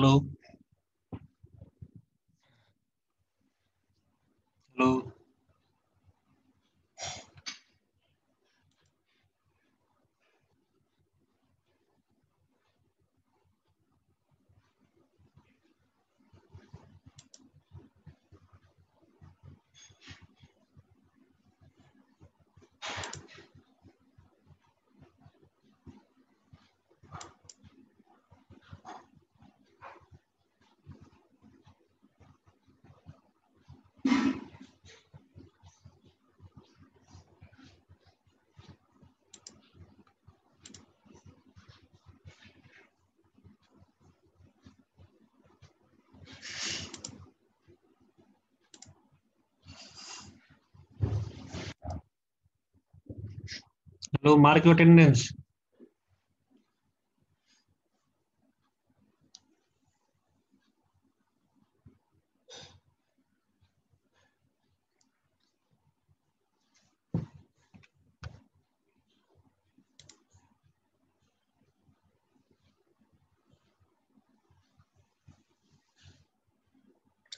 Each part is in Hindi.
Hello. Hello. Hello, mark your attendance.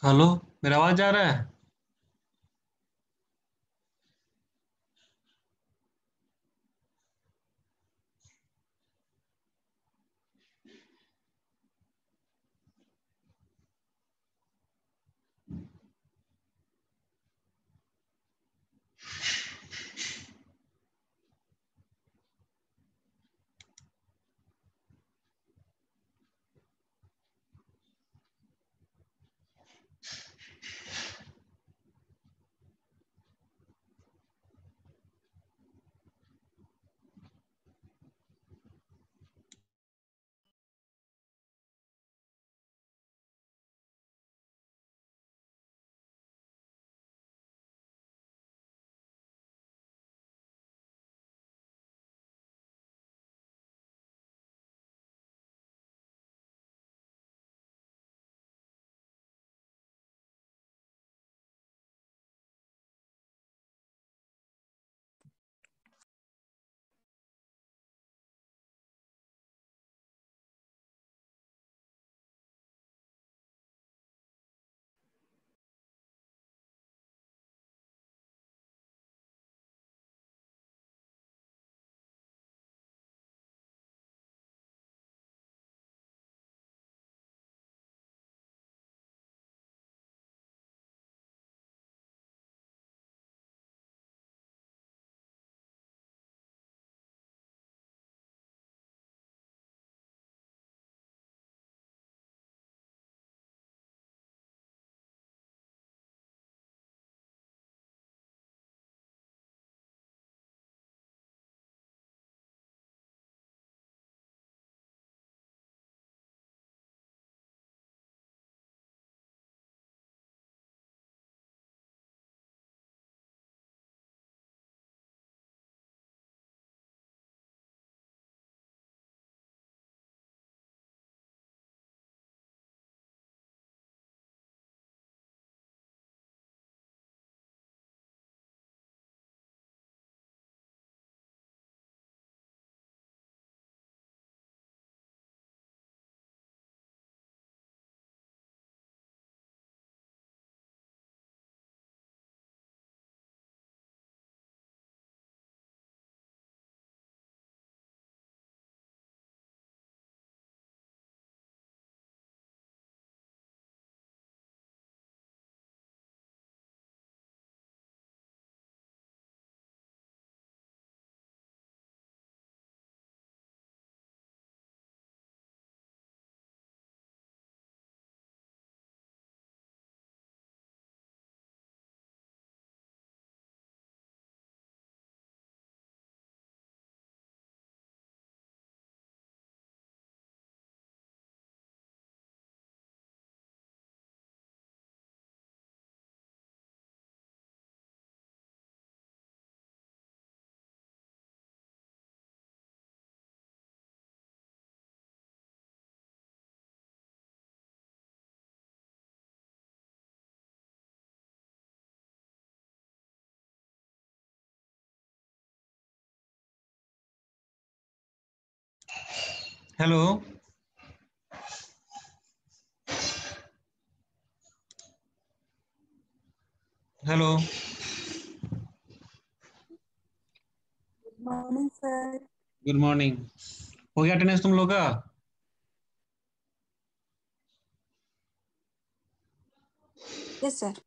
Hello, मेरा आवाज आ रहा है? Hello. Hello. Morning sir. Good morning. हो गया अटेंडेंस तुम लोग का? Yes sir.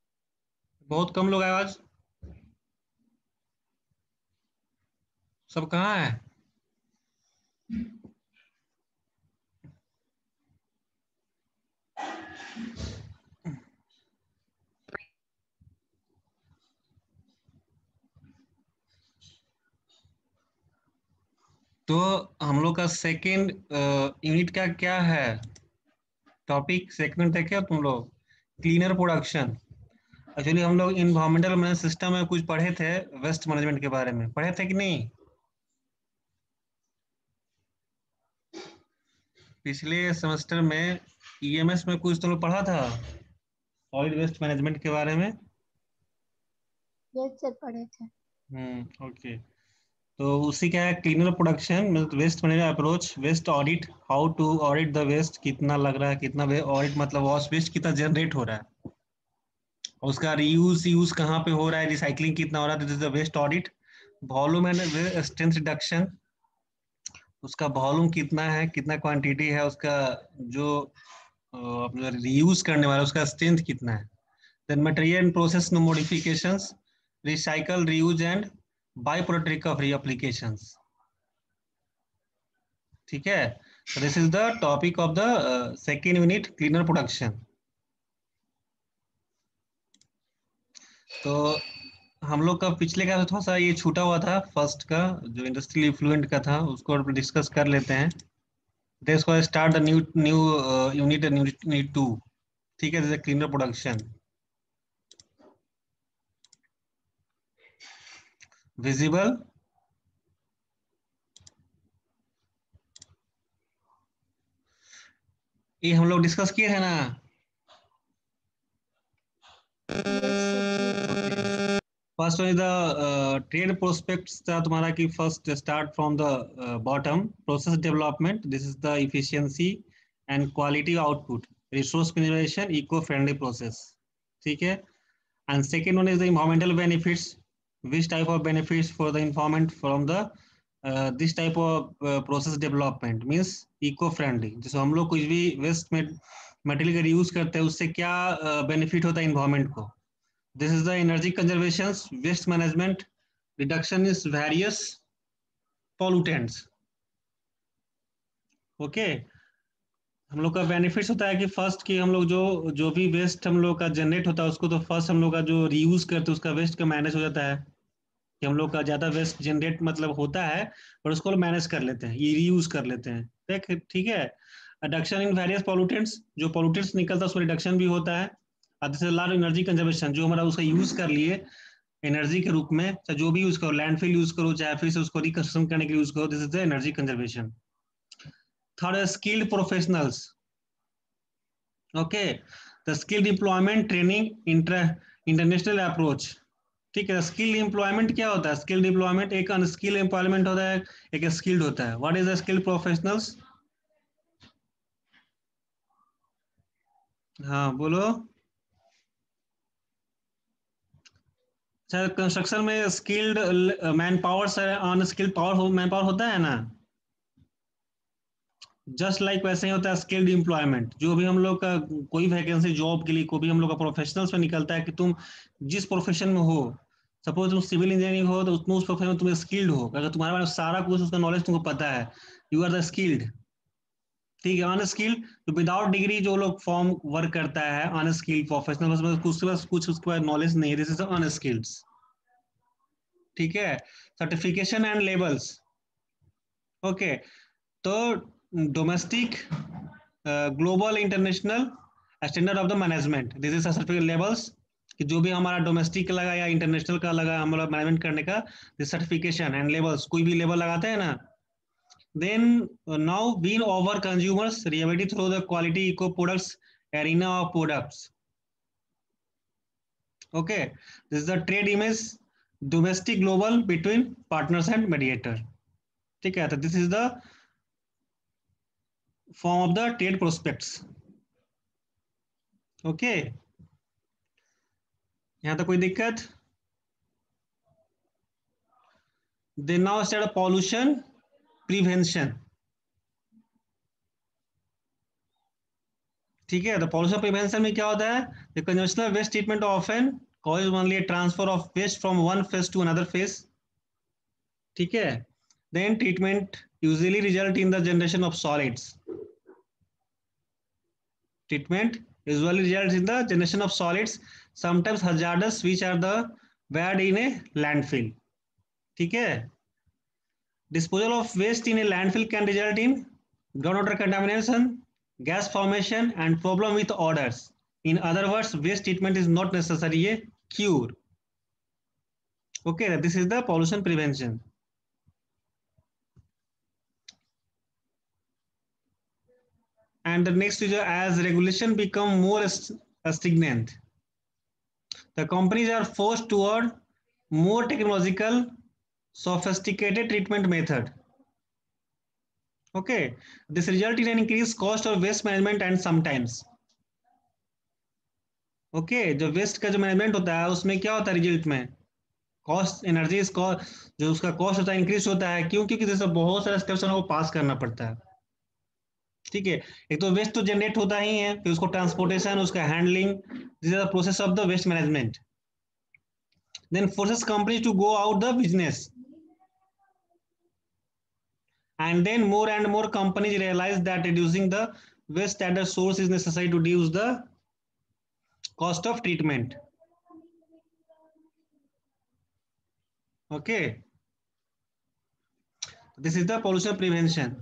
बहुत कम लोग आए आज। सब कहाँ है? तो हम लोग का सेकंड यूनिट का क्या है? टॉपिक सेकंड देखे तुम लोग? Cleaner production. एक्चुअली हम लोग इन्वायरमेंटल मैनेजमेंट सिस्टम में कुछ पढ़े थे। वेस्ट मैनेजमेंट के बारे में पढ़े थे कि नहीं? पिछले सेमेस्टर में ईएमएस में कुछ तुम लोग पढ़ा था सॉलिड वेस्ट मैनेजमेंट के बारे में। यस सर पढ़े थे। ओके। तो उसी का है क्लीनर प्रोडक्शन मतलब waste management approach, waste audit, how to audit the waste, कितना लग रहा है, कितना ऑडिट मतलब वॉश वेस्ट कितना जनरेट हो रहा है, और उसका रीयूज यूज कहाँ पे हो रहा है, रिसाइकलिंग कितना हो रहा है, this is the waste audit. Volume and strength reduction, उसका वॉल्यूम कितना है, कितना क्वांटिटी है उसका, जो अपना रीयूज करने वाला उसका स्ट्रेंथ कितना है। Then material and process modifications, recycle, reuse and by product recovery applications. ठीक है। This is the topic of the second unit cleaner production. तो हम लोग का पिछले का थोड़ा सा ये छूटा हुआ था, फर्स्ट का जो इंडस्ट्रियल इफ्लुएंट का था उसको डिस्कस कर लेते हैं। देन इसको start the new new unit unit two. ठीक है, जैसे क्लीनर प्रोडक्शन विजिबल। ये हम लोग डिस्कस किए थे ना। यस सर किए थे। First one is the trade prospects था तुम्हारा कि first start from the bottom, process development, this is the efficiency and quality output, resource preservation, eco friendly process. ठीक है। And second one is the environmental benefits, which type of benefits for the environment from the this type of process development means eco friendly. जैसे हम लोग कुछ भी वेस्ट में मटेरियल का यूज करते हैं उससे क्या बेनिफिट होता है इन्वायरमेंट को। This is the energy conservation, waste management, reduction is various pollutants. Okay. हम लोग का बेनिफिट्स होता है कि फर्स्ट कि हम लोग जो जो भी वेस्ट हम लोग का जनरेट होता है उसको तो फर्स्ट हम लोग का जो रीयूज करते हैं उसका वेस्ट का मैनेज हो जाता है। कि हम लोग का ज़्यादा वेस्ट जनरेट मतलब होता है और उसको मैनेज कर लेते हैं, ये रीयूज कर लेते हैं। देख ठीक है। रिडक्शन इन वेरियस पॉल्यूटेंट्स, जो पॉल्यूटेंट्स निकलता है उसको रिडक्शन भी होता है। जैसे लार्ज एनर्जी कंजर्वेशन, जो हमारा उसका यूज कर लिए एनर्जी के रूप में, चाहे जो भी यूज करो, लैंडफिल यूज करो चाहे फिर से उसको रिकंस्ट्रक्शन करने के लिए यूज करो, this is the energy conservation. Third, skilled professionals. Okay. The skilled employment training international approach. ठीक है। स्किल्ड एम्प्लॉयमेंट क्या होता है? स्किल्ड एम्प्लॉयमेंट एक अनस्किल्ड एम्प्लॉयमेंट होता है, एक स्किल्ड होता है। What is the skilled professionals? हाँ बोलो। सर कंस्ट्रक्शन में स्किल्ड मैन पावर से अनस्किल्ड पावर मैन पावर होता है ना। जस्ट लाइक वैसे ही होता है स्किल्ड एम्प्लॉयमेंट। जो भी हम लोग का कोई वैकेंसी जॉब के लिए कोई भी हम लोग का प्रोफेशनल्स में निकलता है कि तुम जिस प्रोफेशन में हो, सपोज तुम सिविल इंजीनियरिंग हो तो तुम उस प्रोफेशन में तुम स्किल्ड हो, अगर तुम्हारे पास सारा कुछ उसका नॉलेज तुमको पता है, यू आर द स्किल्ड। ठीक है। अनस्किल्ड तो विदाउट डिग्री जो लोग फॉर्म वर्क करता है, अनस्किल्ड प्रोफेशनल, बस कुछ उसके बाद नॉलेज नहीं है, दिस इज अनस्किल्ड। ठीक है। Certification and labels. ओके। तो domestic, global, international standard of the management, this is certificate levels. कि जो भी हमारा डोमेस्टिक का लगा या इंटरनेशनल का लगा हमारा मैनेजमेंट करने का, दिस सर्टिफिकेशन एंड लेवल्स, कोई भी लेवल लगाते हैं ना। Then now been over consumers reality through the quality eco products arena of products. Okay. This is the trade image, domestic global between partners and mediator. ठीक है। तो this is the form of the trade prospects. Okay. यहाँ तक कोई दिक्कत? Then now start pollution prevention. ठीक है, तो पॉल्यूशन प्रिवेंशन में क्या होता है? The conventional waste treatment often causes only transfer of waste from one phase to another phase. ठीक है, then treatment usually result in the generation of solids. Treatment usually results in the generation of solids, sometimes hazardous, which are the buried in a landfill. ठीक है, disposal of waste in a landfill can result in groundwater contamination, gas formation, and problem with odors. In other words, waste treatment is not necessarily a cure. Okay, this is the pollution prevention. And the next is as regulation become more stringent, the companies are forced toward more technological, sophisticated treatment method. Okay, this result in an increased cost of waste management and sometimes. Okay, जो वेस्ट का जो मैनेजमेंट होता है उसमें क्या होता है रिजल्ट में? कॉस्ट, एनर्जी जो उसका कॉस्ट होता है इंक्रीज होता है। क्यों? क्योंकि जैसे बहुत सारे स्टेप्स को पास करना पड़ता है। ठीक है, एक तो वेस्ट तो जनरेट होता ही है, फिर उसको ट्रांसपोर्टेशन, उसका handling, this is the process of the waste management. Then forces companies to go out the business, and then more and more companies realize that reducing the waste at the source is necessary to reduce the cost of treatment. Okay, this is the pollution prevention.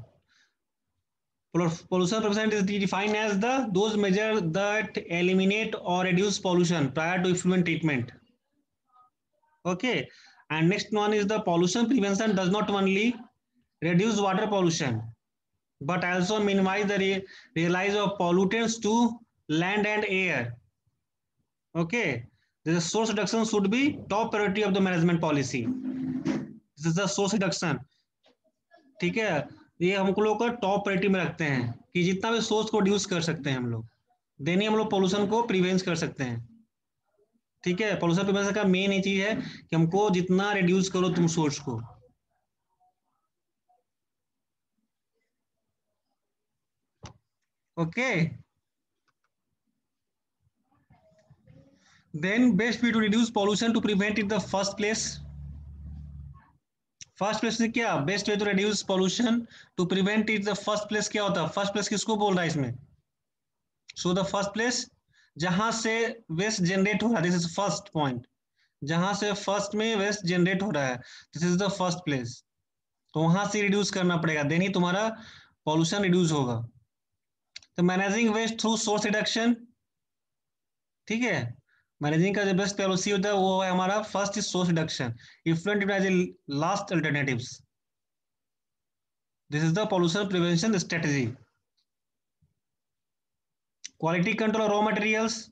Pollution prevention is defined as those measures that eliminate or reduce pollution prior to effluent treatment. Okay, and next one is the pollution prevention does not only reduce water pollution but also minimize the release of pollutants to land and air. Okay, the source reduction should be top priority of the management policy. This is the source reduction. ठीक है, ये हम लोग का टॉप प्रायोरिटी में रखते हैं कि जितना भी सोर्स को रिड्यूस कर सकते हैं हम लोग, देन ही हम लोग पोल्यूशन को प्रिवेंट कर सकते हैं। ठीक है, पोल्यूशन प्रिवेंशन का मेन ये चीज है कि हमको जितना रिड्यूस करो तुम सोर्स को। Okay, then best way to reduce pollution to prevent in the first place. First place से क्या best way to reduce pollution to prevent it the first place क्या होता है? फर्स्ट प्लेस किसको बोल रहा है इसमें? सो द फर्स्ट प्लेस जहां से वेस्ट जनरेट हो रहा है, दिस इज फर्स्ट पॉइंट, जहां से फर्स्ट में वेस्ट जनरेट हो रहा है, this is the first place. तो वहां से रिड्यूस करना पड़ेगा, देन ही तुम्हारा पॉल्यूशन रिड्यूस होगा। तो managing waste through source reduction. ठीक है, मैनेजिंग का जो बेस्ट पॉलिसी होता है वो है हमारा first is source reduction, effluent as a last alternatives. This is the pollution prevention strategy. Quality control raw materials.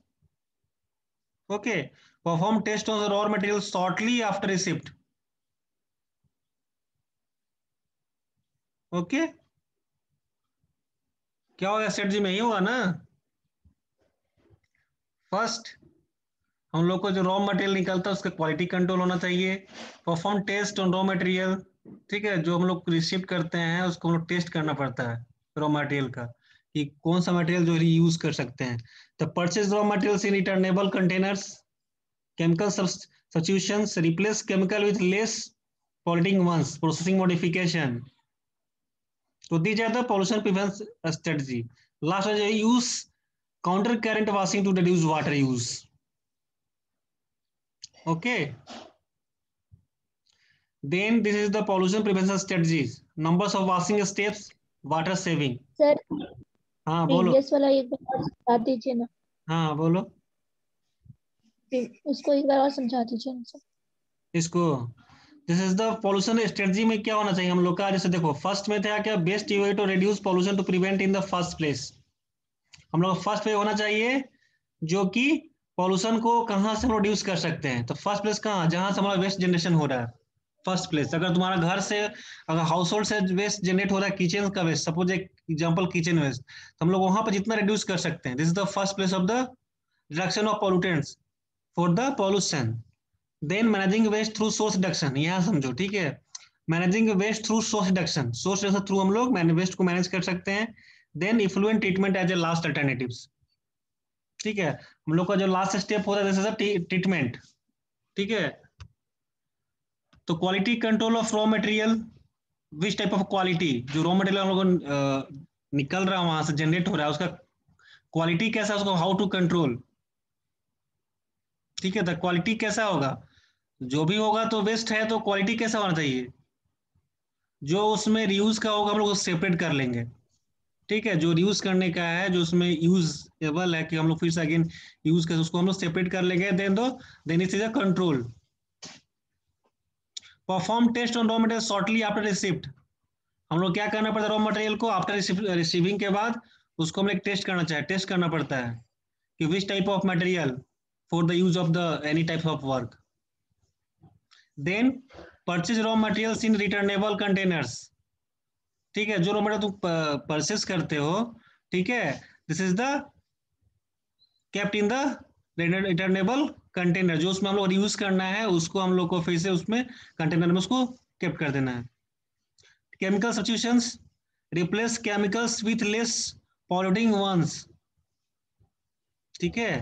Okay, perform test on the raw materials shortly after receipt. Okay, क्या होगा स्ट्रेटजी में? ही होगा ना, फर्स्ट हम लोग को जो रॉ मटेरियल निकलता है उसका क्वालिटी कंट्रोल होना चाहिए। Perform test on raw material. ठीक है, जो हम लोग रिसिप्ट करते हैं उसको हम लोग टेस्ट करना पड़ता है रॉ मटेरियल का, कि कौन सा मटेरियल जो रीयूज कर सकते हैं। तो purchase raw materials in returnable containers, chemical substitutions, replace chemical with less polluting ones, processing modification. तो these are the pollution prevention strategy. Last है use counter current washing to reduce water use. Okay, then this is the pollution prevention strategies, numbers of washing steps, water saving. Sir हाँ बोलो। प्रीवियस वाला एक बार और समझा दीजिए ना। हाँ बोलो उसको एक बार और समझा दीजिए ना सर। इसको। This is the pollution strategy में क्या होना चाहिए हम लोग का? जैसे देखो फर्स्ट में था क्या, best way to reduce pollution to prevent in the first place. हम लोग फर्स्ट पे होना चाहिए जो कि पॉल्यूशन को कहाँ से हम रिड्यूस कर सकते हैं। तो फर्स्ट प्लेस कहाँ? जहां से हमारा वेस्ट जनरेशन हो रहा है, फर्स्ट प्लेस। अगर तुम्हारा घर से, अगर हाउस होल्ड से वेस्ट जनरेट हो रहा है, किचन का वेस्ट, सपोज एक एग्जांपल किचन वेस्ट, तो हम लोग वहां पर जितना रिड्यूस कर सकते हैं, this is the first place of the reduction of pollutants. For the pollution. Then managing waste through source reduction, यहाँ समझो, ठीक है। Managing waste through source reduction, source reduction through हम लोग वेस्ट को मैनेज कर सकते हैं। Then effluent treatment as a last alternatives, ठीक है। हम लोग का जो लास्ट स्टेप होता है जैसे ट्रीटमेंट, ठीक है। तो quality control of raw material, which type of quality, जो रॉ मटेरियल हम लोग निकल रहा है वहां से जनरेट हो रहा है, उसका क्वालिटी कैसा है, उसको हाउ टू कंट्रोल, ठीक है। तो क्वालिटी कैसा होगा, जो भी होगा तो वेस्ट है तो क्वालिटी कैसा होना चाहिए, जो उसमें रीयूज का होगा हम लोग सेपरेट कर लेंगे, ठीक है। जो रीयूज करने का है, जो उसमें यूजेबल है कि हम लोग फिर से अगेन यूज कर, उसको हम लोग सेपरेट कर लेंगे। Then it is a control. Perform test on raw material shortly after receipt, हम लोग क्या करना पड़ता है, रॉ मटेरियल को आफ्टर रिसीविंग के बाद उसको हम लोग टेस्ट करना चाहिए, टेस्ट करना पड़ता है कि which type of material for the use of the any type of work. Then purchase raw materials in returnable containers, ठीक है। जो रॉ मटेरियल तुम परचेस करते हो, ठीक है, this is the kept in the returnable container, जो उसमें हम लोग यूज करना है उसको हम लोग को फिर से उसमें कंटेनर में उसको केप्ट कर देना है। Chemical substitutions, replace chemicals with less polluting ones, ठीक है।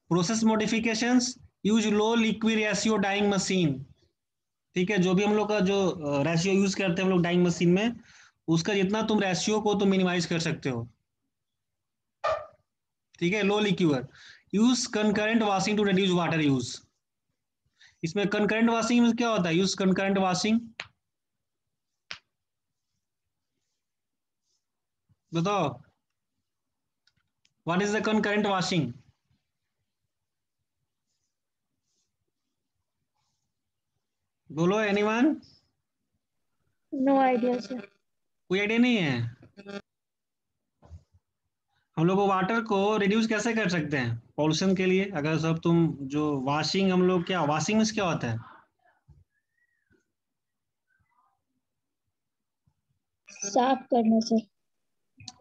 Process modifications, use low liquid ratio dyeing machine, ठीक है। जो भी हम लोग का जो रेशियो यूज करते हैं हम लोग डाइंग मशीन में, उसका जितना तुम रेशियो को तुम मिनिमाइज कर सकते हो, ठीक है। Low liquid, use concurrent washing to reduce water use. इसमें कंकरेंट वॉशिंग में क्या होता है, यूज कंकरेंट वॉशिंग, बताओ what is the concurrent washing, बोलो एनीवन, नो आइडिया सर। कोई आइडिया नहीं है। हम लोग वाटर को रिड्यूस कैसे कर सकते हैं पॉल्यूशन के लिए, अगर सब तुम जो वॉशिंग, हम लोग क्या वॉशिंग में क्या होता है, साफ करना सर।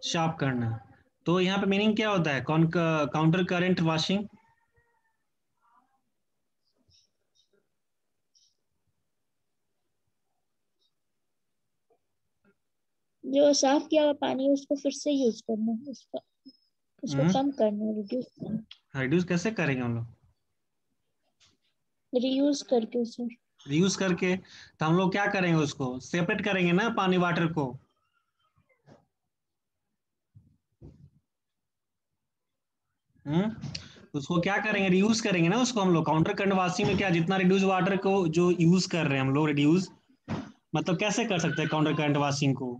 शार्प करना। तो यहाँ पे मीनिंग क्या होता है, काउंटर करंट वॉशिंग, जो साफ किया हुआ पानी है उसको फिर से यूज करना, उसका उसको कम करना, रिड्यूस करना, रिड्यूस कैसे करेंगे हम लोग, रीयूज करके सर। रीयूज करके। तो हम लोग क्या करेंगे, उसको सेपरेट करेंगे ना पानी वाटर को। उसको क्या करेंगे, रियूज करेंगे ना उसको हम लोग। काउंटर करंट वॉशिंग में क्या, जितना रिड्यूस वाटर को जो यूज कर रहे हैं हम लोग रिड्यूस, मतलब कैसे कर सकते हैं काउंटर करंट वॉशिंग को,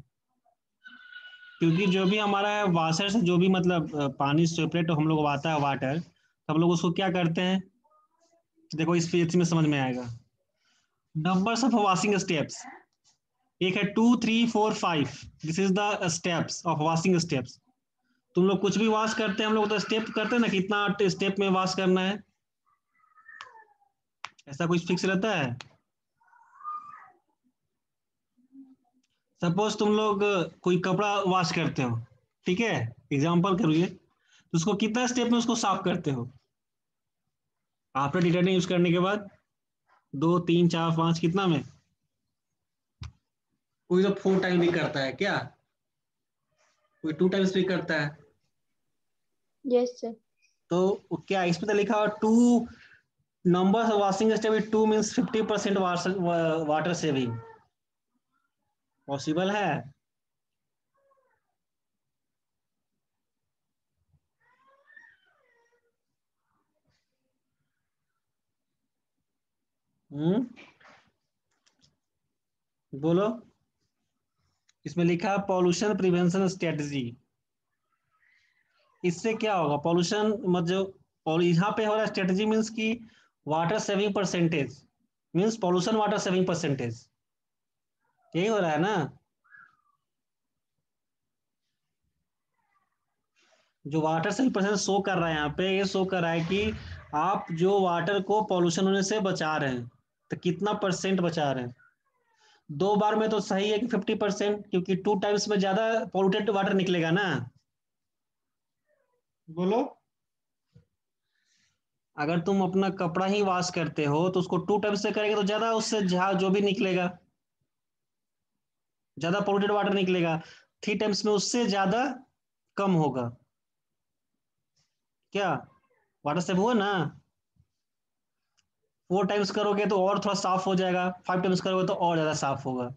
क्योंकि जो भी हमारा वाशर से जो भी मतलब पानी सेपरेट हम लोग आता है वाटर, तो हम लोग उसको क्या करते हैं, देखो इस पेज में समझ में आएगा। नंबर्स ऑफ वॉशिंग स्टेप्स, एक है 2 3 4 5, this is the steps of washing steps. तुम लोग कुछ भी वॉश करते हैं हम लोग तो स्टेप करते हैं ना, कितना स्टेप में वॉश करना है, ऐसा कुछ फिक्स रहता है। सपोज तुम लोग कोई कपड़ा वॉश करते हो, ठीक है, एग्जाम्पल करिए, तो उसको कितना स्टेप में उसको साफ करते हो आफ्टर डिटर्जेंट यूज करने के बाद, 2 3 4 5 कितना में, कोई तो 4 टाइम भी करता है क्या, कोई 2 टाइम्स भी करता है। Yes sir. तो क्या इसमें तो लिखा हुआ two number washing step, 2 means 50% water saving, possible है। हम्म, बोलो। इसमें लिखा है पॉल्यूशन प्रिवेंशन स्ट्रेटजी, इससे क्या होगा पॉल्यूशन मतलब, और यहाँ पे हो रहा है स्ट्रेटजी मीन्स की water saving percentage, means pollution water saving percentage, यही हो रहा है ना। जो वाटर सेविंग परसेंटेज शो कर रहा है यहाँ पे, ये शो कर रहा है कि आप जो वाटर को पॉल्यूशन होने से बचा रहे हैं, तो कितना परसेंट बचा रहे हैं। 2 बार में तो सही है कि 50%, क्योंकि 2 टाइम्स में ज्यादा पॉल्यूटेड वाटर निकलेगा ना, बोलो। अगर तुम अपना कपड़ा ही वॉश करते हो तो उसको 2 टाइम्स से करेंगे तो ज्यादा उससे जो भी निकलेगा, ज्यादा पोल्यूटेड वाटर निकलेगा। 3 टाइम्स में उससे ज्यादा कम होगा। क्या वाटर सेव हुआ ना? 4 टाइम्स करोगे तो और थोड़ा साफ हो जाएगा, 5 टाइम्स करोगे तो और ज्यादा साफ होगा।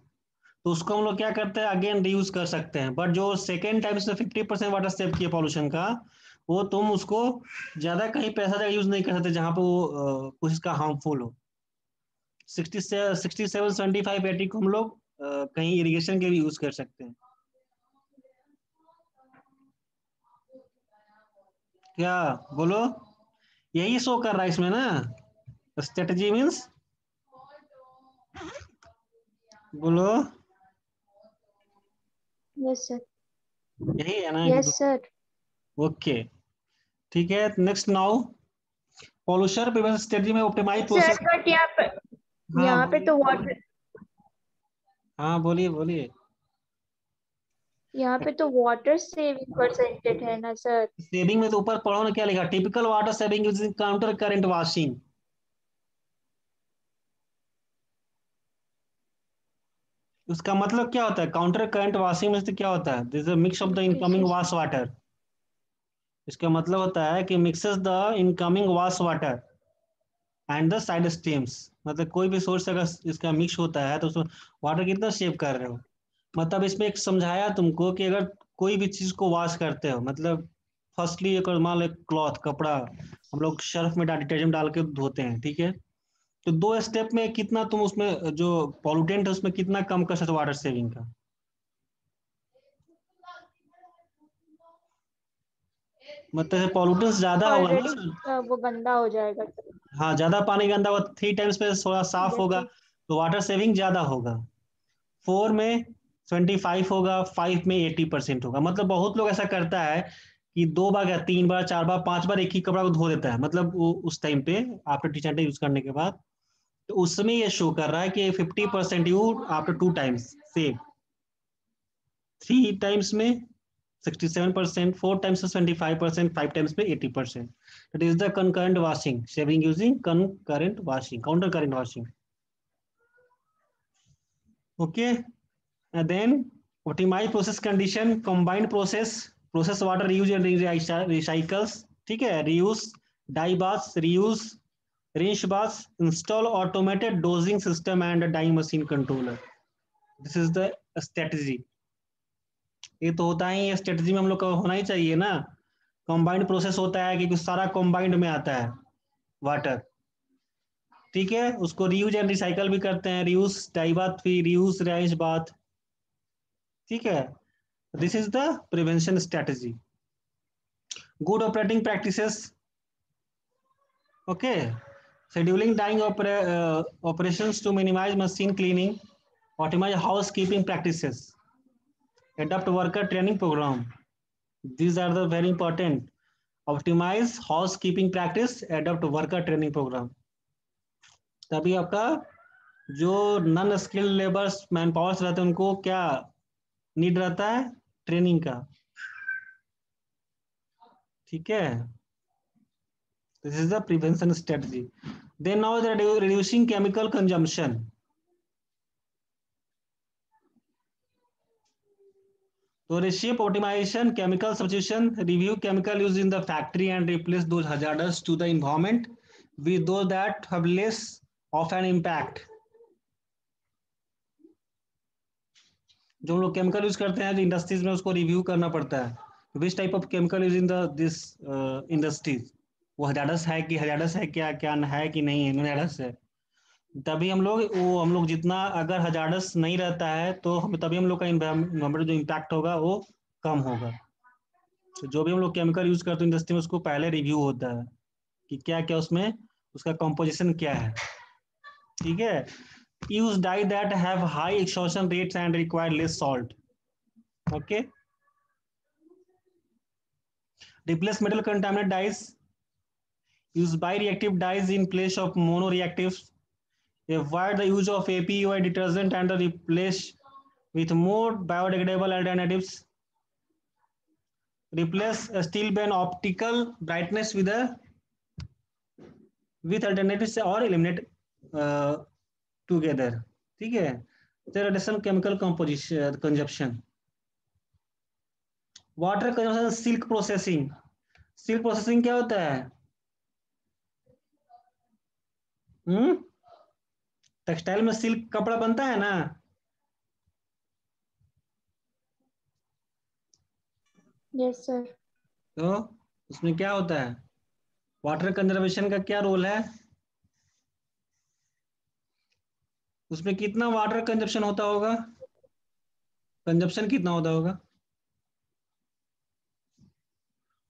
तो उसको हम लोग क्या करते हैं, अगेन रीयूज कर सकते हैं। बट जो सेकेंड टाइम से 50% वाटर सेव किया पॉल्यूशन का, वो तुम उसको ज्यादा कहीं पैसा जगह यूज नहीं कर सकते जहां पे वो कुछ इसका हार्मफुल हो। 67, 75, 80 को हम लोग कहीं इरिगेशन के भी यूज कर सकते हैं। क्या बोलो? यही शो कर रहा है इसमें ना, स्ट्रेटजी मीन्स, बोलो। Yes sir. यही है ना? Yes sir. ओके, ठीक है। Next now, pollution prevention strategy में ऑप्टिमाइज सर प्रोसेस। बट हाँ यहाँ पे बोलिए। तो वाटर, हाँ बोलिए बोलिए। यहाँ पे तो वाटर सेविंग परसेंटेज है ना सर। सेविंग में तो ऊपर पढ़ो ना क्या लिखा, typical water saving using counter current washing. उसका मतलब क्या होता है? काउंटर करंट वॉशिंग में से क्या होता है? This is mix of the incoming wash water. इसका मतलब होता है कि mixes the incoming wash water and the side streams. मतलब कोई भी सोर्स अगर इसका मिक्स होता है तो उसमें वाटर कितना सेव कर रहे हो। मतलब इसमें एक समझाया तुमको कि अगर कोई भी चीज को वॉश करते हो, मतलब फर्स्टली अगर मान लो क्लॉथ कपड़ा हम लोग सर्फ में डिटर्जेंट डाल के धोते हैं, ठीक है? तो 2 स्टेप में कितना तुम उसमें जो पॉल्यूटेंट है उसमें कितना कम कर सकते हो वाटर सेविंग का? मतलब पॉल्यूटेंस ज्यादा होगा ना ऑलरेडी उसमें। वो गंदा हो जाएगा सर। हाँ, ज्यादा पानी गंदा होगा, 3 टाइम्स पे थोड़ा साफ यस होगा सर। तो वाटर सेविंग ज्यादा होगा। 4 में 25 होगा, 5 में 80% होगा। मतलब बहुत लोग ऐसा करता है कि 2 बार या 3 बार 4 बार 5 बार एक ही कपड़ा को धो देता है, मतलब वो उस टाइम पे आफ्टर टी-शर्ट यूज करने के बाद। तो उसमें ये शो कर रहा है कि 50% you after 2 times save. 3 times में 67%, 4 टाइम्स में 25%, 5 टाइम्स में 80%। That is the concurrent washing, saving using concurrent washing, counter current washing. Okay, and then optimize process condition, combined process water reuse and recycles. ठीक है, reuse, dye baths, reuse, rinse baths, install automated dosing system and a dye machine controller. This is the strategy. ये तो होता ही है स्ट्रेटजी में, हम लोग का होना ही चाहिए ना। कंबाइंड प्रोसेस होता है क्योंकि सारा कंबाइंड में आता है वाटर। ठीक है, उसको रीयूज एंड रिसाइकल भी करते हैं, रीयूज डाई बाथ भी, रीयूज राइस बाथ। ठीक है, this is the prevention strategy. Good operating practices. Okay, scheduling dyeing operations to minimize machine cleaning, optimize housekeeping practices, adopt worker training program. These are the very important. Optimize housekeeping practice, adopt worker training program. तभी आपका जो non skilled labours man powers रहते हैं उनको क्या नीड रहता है? ट्रेनिंग का। ठीक है, this is the prevention strategy. Then now reducing chemical consumption. तो reshape optimization, chemical substitution, review chemical used in the factory and replace those hazardous to the environment with those that have less of an impact. जो हम लोग केमिकल यूज करते हैं इंडस्ट्रीज में उसको रिव्यू करना पड़ता है, विच type of chemical use in the this industries, वो हजारस है कि हजारस है, क्या क्या है कि नहीं है, हजारस है। तभी हम लोग जितना अगर हजारस नहीं रहता है तो हम तभी हम लोग का इन्वायरमेंट जो इम्पैक्ट होगा वो कम होगा। तो जो भी हम लोग केमिकल यूज करते हैं इंडस्ट्री में उसको पहले रिव्यू होता है कि क्या क्या उसमें उसका कंपोजिशन क्या है। ठीक है, use dye that have high extraction rates and require less salt. Okay, replace metal contaminant dyes, use bi-reactive dyes in place of mono-reactives, avoid the use of API detergent and replace with more biodegradable alternatives, replace steel band optical brightness with a with alternative से और एलिमिनेट टुगेदर, ठीक है। Reduction chemical composition consumption. Water consumption, silk processing. Silk processing क्या होता है? हम्म, टेक्सटाइल में सिल्क कपड़ा बनता है ना। Yes sir. तो उसमें क्या होता है? वाटर कंजर्वेशन का क्या रोल है? उसमें कितना वाटर कंजप्शन होता होगा? कंजप्शन कितना होता होगा?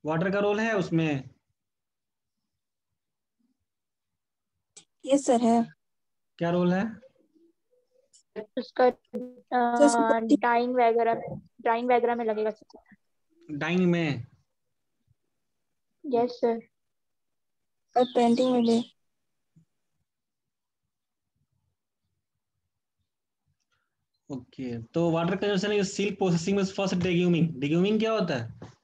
वाटर का रोल है उसमें। यस सर है। क्या रोल है? उसका सर उसको डाइंग वगैरह में लगेगा। डाइंग में। Yes sir. और पेंटिंग में भी। ओके, तो water conservation is silk processing में फर्स्ट डिग्यूमिंग। डिग्यूमिंग क्या होता है?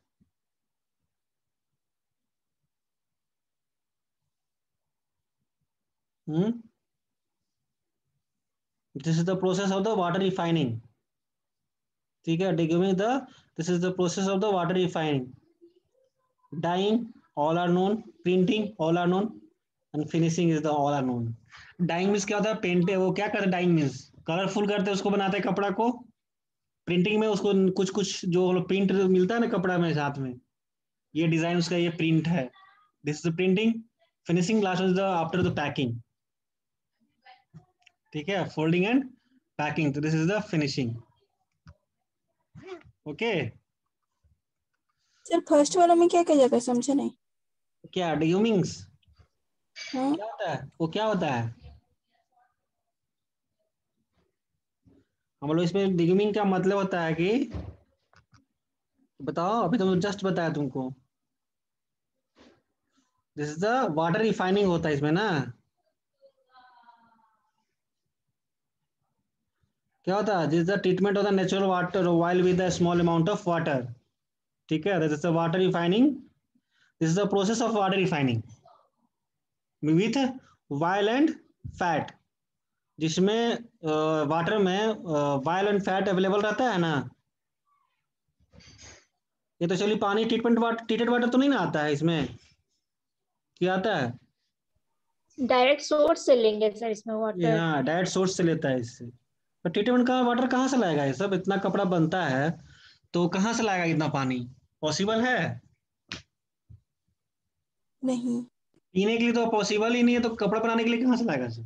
Hmm, this is the process of the water refining. ठीक है, degumming the, this is the process of the water refining. Dyeing, all are known. Printing, all are known. And finishing is the all are known. Dyeing means क्या होता है? पेंट, वो क्या करते हैं? डाइंग मीन्स कलरफुल करते हैं, उसको बनाते हैं कपड़ा को। प्रिंटिंग में उसको कुछ कुछ जो प्रिंट मिलता है ना कपड़ा में साथ में, ये डिजाइन उसका, ये प्रिंट है। This is the printing. Finishing last is the after the packing. ठीक है, फोल्डिंग एंड पैकिंग, तो this is the finishing. Okay. Sir first वाला में क्या किया जाता है, समझे नहीं। क्या डिग्यूमिंग्स हाँ। क्या होता है? वो क्या होता है? हम लोग इसमें डिग्यूमिंग का मतलब होता है कि, बताओ, अभी तो जस्ट बताया तुमको। This is the water refining होता है इसमें ना। क्या होता है? This is the treatment of the natural water while with the small amount of water. ठीक है, this is the water refining. This is the process of water refining with while and fat, जिसमें वाटर में वाइल एंड फैट अवेलेबल रहता है ना। ये तो चलिए, पानी ट्रीटमेंट वाटर, ट्रीटेड वाटर तो नहीं ना आता है इसमें? क्या आता है? डायरेक्ट सोर्स से लेंगे सर इसमें ये वाटर। हाँ, डायरेक्ट सोर्स से लेता है इससे। तो ट्रीटमेंट का वाटर कहाँ से लाएगा? ये सब इतना कपड़ा बनता है तो कहाँ से लाएगा इतना पानी? पॉसिबल है? नहीं। पीने के लिए तो पॉसिबल ही नहीं है, तो कपड़ा बनाने के लिए कहाँ से लाएगा sir?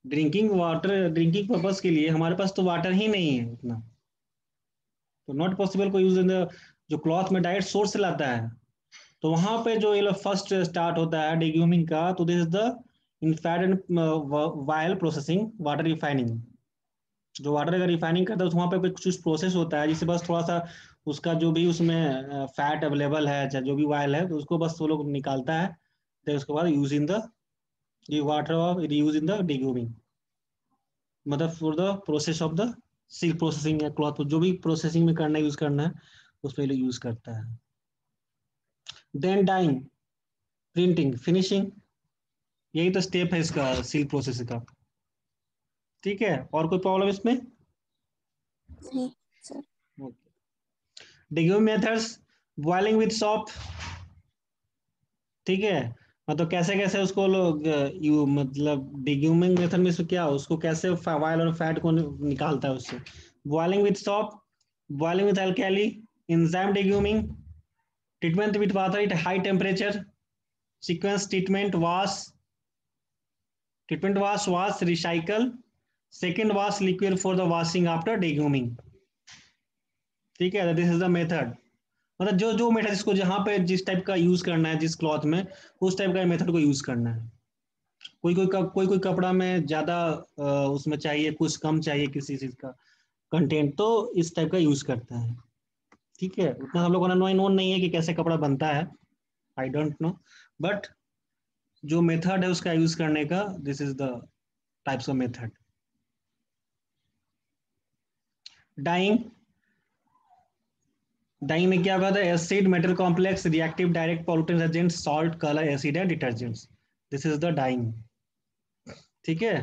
Drinking water, drinking purpose के लिए हमारे पास तो वाटर ही नहीं है उतना, तो नॉट पॉसिबल को यूज इन द, जो क्लॉथ में डायरेक्ट सोर्स से लाता है। तो वहां पे जो ये लोग फर्स्ट स्टार्ट होता है डिग्यूमिंग का, तो this is the infant and while processing water refining. जो वाटर का रिफाइनिंग करता है तो वहाँ पे कुछ प्रोसेस होता है, जिससे बस थोड़ा सा उसका जो भी उसमें फैट अवेलेबल है, चाहे जो भी ऑयल है, तो उसको बस वो लोग निकालता है। फिर उसके बाद यूज इन द, ये water of use in the degumming, मतलब for the process of the silk processing या क्लॉथ, जो भी प्रोसेसिंग में करना है, यूज करना है, उसमें यूज करता है। देन डाइंग, प्रिंटिंग, फिनिशिंग, यही तो स्टेप है इसका सिल्क प्रोसेस का। ठीक है, और कोई प्रॉब्लम इसमें? नहीं सर। Degumming methods, boiling with soap. ठीक है, मतलब कैसे कैसे उसको लोग मतलब डिग्यूमिंग मेथड में से क्या, उसको कैसे वाइल और फैट को निकालता है उससे। Boiling with soap, boiling with alkali, enzyme degumming, treatment with water at high temperature, sequence treatment, wash, treatment wash, wash recycle, second wash liquid for the washing after degumming. ठीक है, दिस इज द मेथड। मतलब जो जो मेथड इसको जहाँ पे जिस टाइप का यूज करना है, जिस क्लॉथ में, उस टाइप का मेथड को यूज करना है। कोई कोई कपड़ा में ज्यादा उसमें चाहिए, कुछ कम चाहिए किसी चीज का कंटेंट, तो इस टाइप का यूज करता है। ठीक है, उतना हम लोगों ने नोन नहीं है कि कैसे कपड़ा बनता है, आई डोंट नो, बट जो मेथड है उसका यूज करने का, this is the types of method. Dyeing, dyeing में क्या होगा था, acid metal complex reactive direct pollutant agent salt colour acid and detergents, this is the dyeing. ठीक है।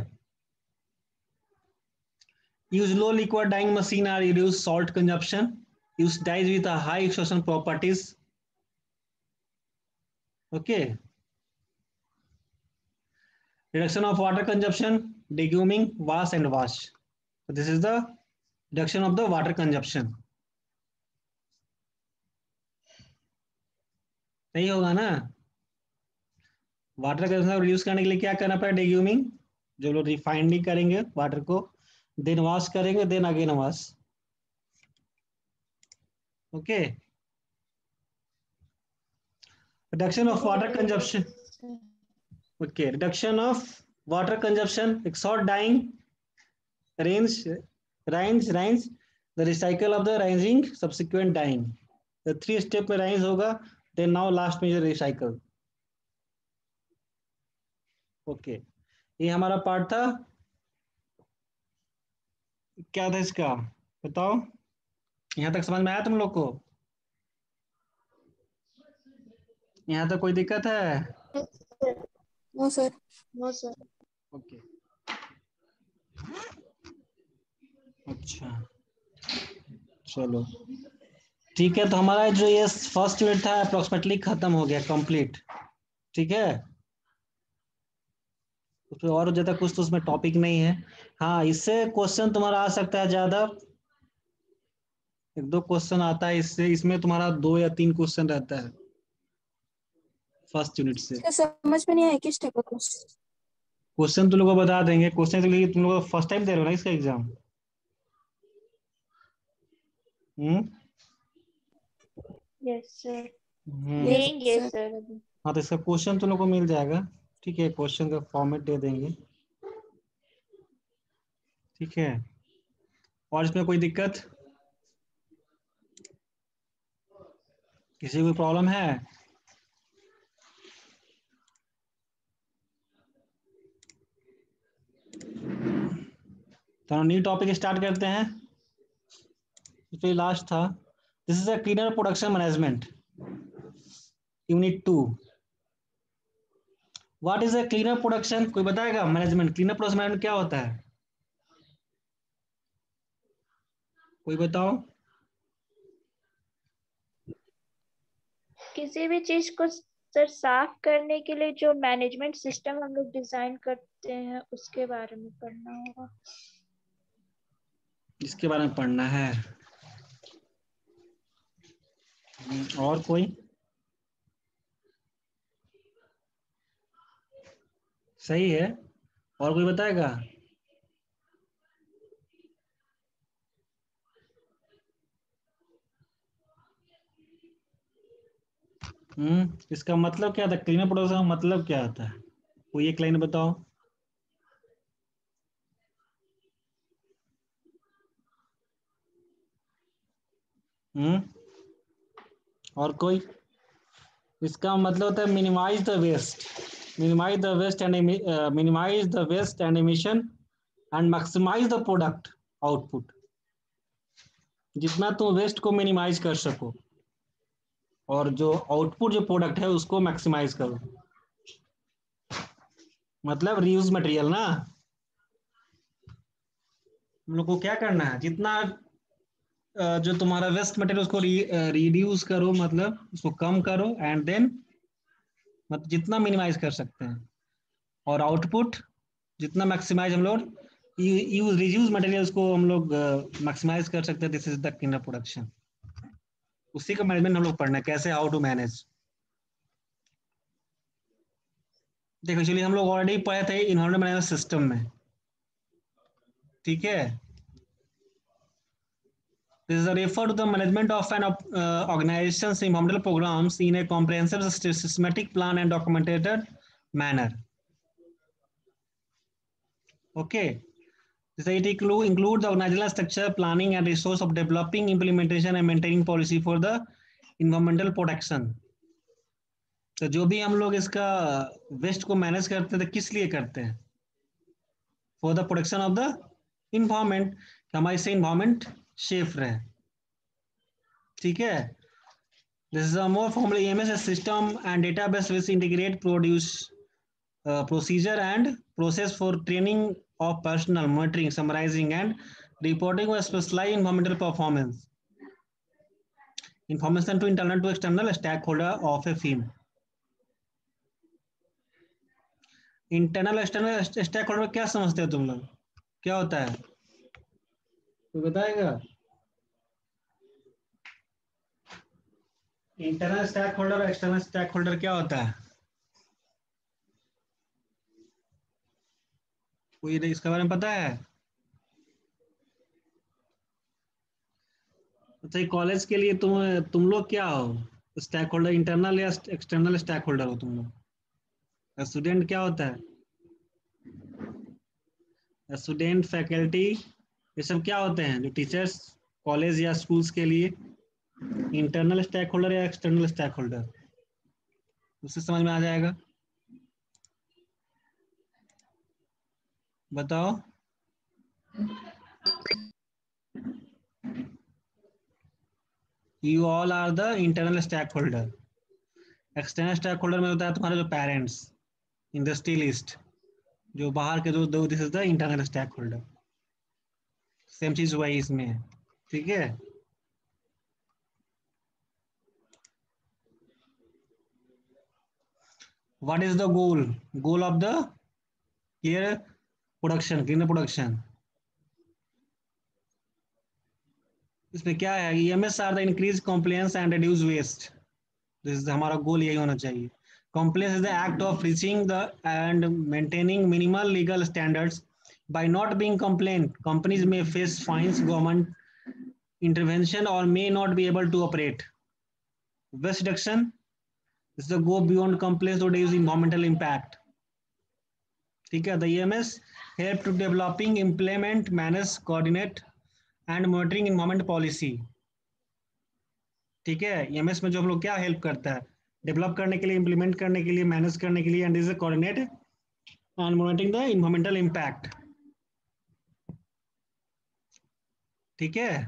Use low liquid dyeing machine or reduce salt consumption, use dyes with high extrusion properties. Okay. Reduction of water consumption, deguming, wash and wash. So this is the reduction of the water consumption. सही होगा ना? वाटर कंजप्शन रिड्यूस करने के लिए क्या करना पड़ेगा? डेग्यूमिंग, जो लोग रिफाइंडिंग करेंगे वाटर को, देन वॉश करेंगे, then again wash. Okay. Reduction of water consumption, okay, reduction of water consumption, exhaust dyeing, range range the recycle of the rising subsequent dying, the 3 step में rise होगा, then now last में recycle। ओके, ये हमारा पार्ट था। क्या था इसका बताओ, यहां तक समझ में आया तुम लोग को? यहां तक कोई दिक्कत है? No sir. No sir. Okay, अच्छा चलो ठीक है। तो हमारा जो ये फर्स्ट यूनिट था अप्रोक्सीमेटली खत्म हो गया, कंप्लीट। ठीक है, उसमें और ज्यादा कुछ तो उसमें टॉपिक नहीं है। हाँ, इससे क्वेश्चन तुम्हारा आ सकता है ज्यादा, 1-2 क्वेश्चन आता है इससे, इसमें तुम्हारा 2 या 3 क्वेश्चन रहता है फर्स्ट यूनिट से। इसका समझ में नहीं आया किस टाइप का क्वेश्चन। क्वेश्चन तुम लोग को बता देंगे, क्वेश्चन के लिए तुम लोग फर्स्ट टाइम दे रहे हो ना इसका एग्जाम। Yes sir. हम्म। देंगे सर। सर अभी। हाँ, तो इसका क्वेश्चन तुम लोग को मिल जाएगा। ठीक है, क्वेश्चन का फॉर्मेट दे देंगे। ठीक है, और इसमें कोई दिक्कत, किसी को प्रॉब्लम है? तो न्यू टॉपिक स्टार्ट करते हैं। तो लास्ट था, this is a cleaner production management, unit 2। What is a cleaner production, कोई बताएगा? मैनेजमेंट, क्लीनर प्रोडक्शन मैनेजमेंट क्या होता है? कोई बताओ। किसी भी चीज को सर साफ करने के लिए जो मैनेजमेंट सिस्टम हम लोग डिजाइन करते हैं उसके बारे में पढ़ना होगा। इसके बारे में पढ़ना है। और कोई? सही है, और कोई बताएगा? इसका मतलब क्या था? क्लीनर प्रोडक्शन का मतलब क्या आता है? कोई एक लाइन बताओ। और कोई? इसका मतलब होता है minimise the waste, minimise the waste and minimise the waste and emission and maximise the product output. जितना तुम वेस्ट को मिनिमाइज कर सको और जो आउटपुट जो प्रोडक्ट है उसको मैक्सिमाइज करो, मतलब रीयूज मटेरियल ना। हम लोग को क्या करना है, जितना जो तुम्हारा वेस्ट मटेरियल उसको रिड्यूस करो, मतलब उसको कम करो, एंड देन मतलब जितना मिनिमाइज कर सकते हैं, और आउटपुट जितना मैक्सिमाइज हम लोग यूज रिड्यूस मटेरियल्स को हम लोग मैक्सिमाइज कर सकते हैं। This is the cleaner production. उसी का मैनेजमेंट हम लोग पढ़ना है, कैसे, हाउ टू मैनेज। देखो चलिए, हम लोग ऑलरेडी पढ़े थे इन्वायरमेंट मैनेजमेंट सिस्टम में। ठीक है, this is a refer to the management of an organization's environmental programs in a comprehensive systematic plan and documented manner. Okay, this it includes the organizational structure, planning and resource of developing, implementation and maintaining policy for the environmental protection. तो जो भी हम लोग इसका वेस्ट को मैनेज करते हैं तो किस लिए करते हैं? For the protection of the environment, हमारे से इन्वायरमेंट सेफ रहे। ठीक है. This is a more formal EMS system and database which integrate produce procedure and process for training of personnel, monitoring, summarizing, and reporting of specialized environmental performance information to internal to external stakeholder of a firm. Internal external stack holder क्या समझते हो तुम लोग, क्या होता है तो बताएगा. इंटरनल स्टैक होल्डर और एक्सटर्नल स्टैक होल्डर क्या होता है, कोई इसके बारे में पता है. अच्छा, कॉलेज के लिए तुम लोग क्या हो, स्टैक होल्डर इंटरनल या एक्सटर्नल स्टैक होल्डर हो तुम लोग. स्टूडेंट क्या होता है, स्टूडेंट फैकल्टी ये सब क्या होते हैं जो टीचर्स कॉलेज या स्कूल्स के लिए. इंटरनल स्टैक होल्डर या एक्सटर्नल स्टैक होल्डर, उससे समझ में आ जाएगा. बताओ. You all are the internal stakeholder. External stakeholder में होता है तुम्हारे जो पेरेंट्स, इंडस्ट्रियलिस्ट, जो बाहर के जो this is the internal stakeholder. Same चीज हुआ इसमें, ठीक है. What is the goal of the clear production, cleaner production. इसमें क्या है, EMS are the increase compliance and reduce waste. This is हमारा गोल यही होना चाहिए. Compliance is the act of reaching the and maintaining minimal legal standards. By not being compliant, companies may face fines, government intervention, or may not be able to operate. Waste reduction is the go beyond compliance to reduce environmental impact. ठीक है. The EMS help to developing, implement, manage, coordinate, and monitoring environment policy. ठीक है. EMS में जो हम लोग क्या हेल्प करता है, डेवलप करने के लिए, इंप्लीमेंट करने के लिए, मैनेज करने के लिए, and is coordinate and monitoring the environmental impact. ठीक है.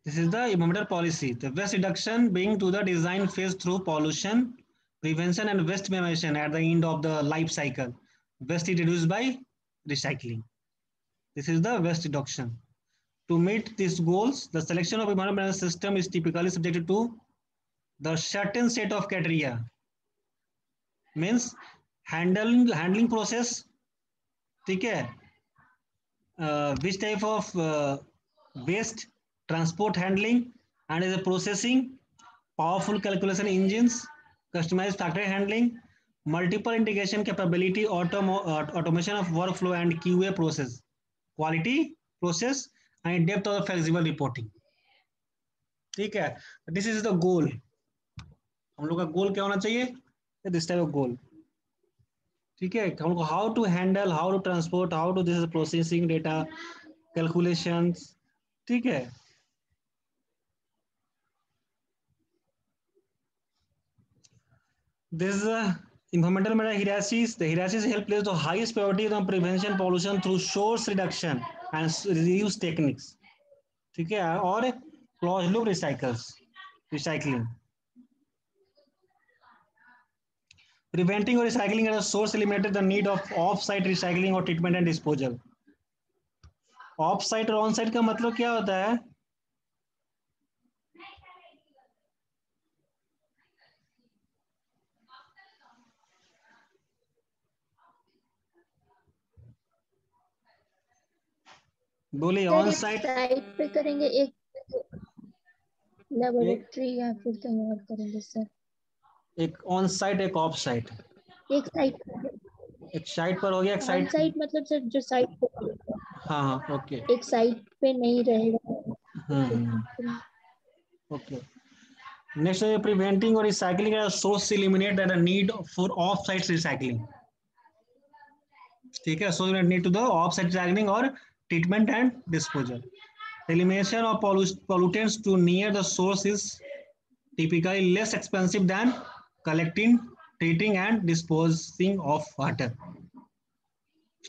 This is the environmental policy. The waste reduction being to the design phase through pollution prevention and waste minimisation at the end of the life cycle. Waste is reduced by recycling. This is the waste reduction. To meet these goals, the selection of environmental system is typically subjected to the certain set of criteria. Means handling process, ठीक है. Which type of waste, transport handling, and is a processing, powerful calculation engines, customized factory handling, multiple integration capability, automation of workflow and QA process, quality process, and depth of flexible reporting. ठीक है. दिस इज द गोल. हम लोग का गोल क्या होना चाहिए, दिस टाइप ऑफ गोल. ठीक है. हम लोग how to handle, how to transport, how to this processing data, calculations. ठीक है. This environmental hierarchies. The hierarchies help place the highest priority on prevention pollution through source reduction and reuse techniques. ठीक है. और closed loop recycling. Preventing or recycling at a source eliminated the need of off-site recycling or treatment and disposal. Off-site और on-site का मतलब क्या होता है, बोलिए. ऑन साइट पे करेंगे, एक लेबोरेटरी या फिर कहीं और करेंगे सर. एक ऑन साइट एक ऑफ साइट. एक साइट, एक साइट पर हो गया, एक ऑन साइट. साइट मतलब सर जो साइट पे, हाँ हाँ ओके. एक साइट पे नहीं रहेगा. ओके. नेक्स्ट है प्रिवेंटिंग और recycling at source eliminate that a need for off site recycling. ठीक है. so need to the off site recycling or treatment and disposal. Elimination of pollutants to near the source is typically less expensive than collecting, treating and disposing of water.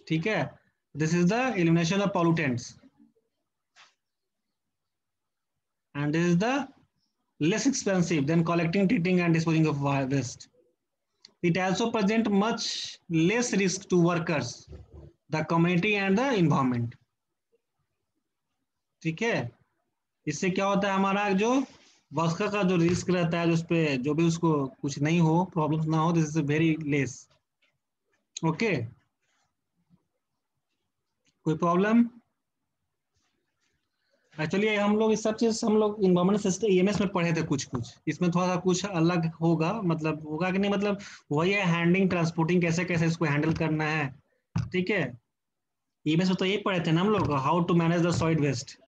ठीक है. This is the elimination of pollutants and this is the less expensive than collecting, treating, and disposing of waste. It also presents much less risk to workers, the community, and the environment. ठीक है, इससे क्या होता है, हमारा जो वर्कर का जो रिस्क रहता है, उस पर जो भी उसको कुछ नहीं हो, प्रॉब्लम्स ना हो, this is very less. Okay, कोई प्रॉब्लम? एक्चुअली हम लोग इस सब चीज हम लोग इन्वायरमेंट सिस्टम ईएमएस में पढ़े थे कुछ कुछ, इसमें थोड़ा सा कुछ अलग होगा, मतलब होगा कि नहीं, मतलब वही है हैंडलिंग ट्रांसपोर्टिंग, कैसे कैसे इसको हैंडल करना है. ठीक है, ईएमएस में तो यही पढ़े थे ना हम लोग, how to manage the solid waste.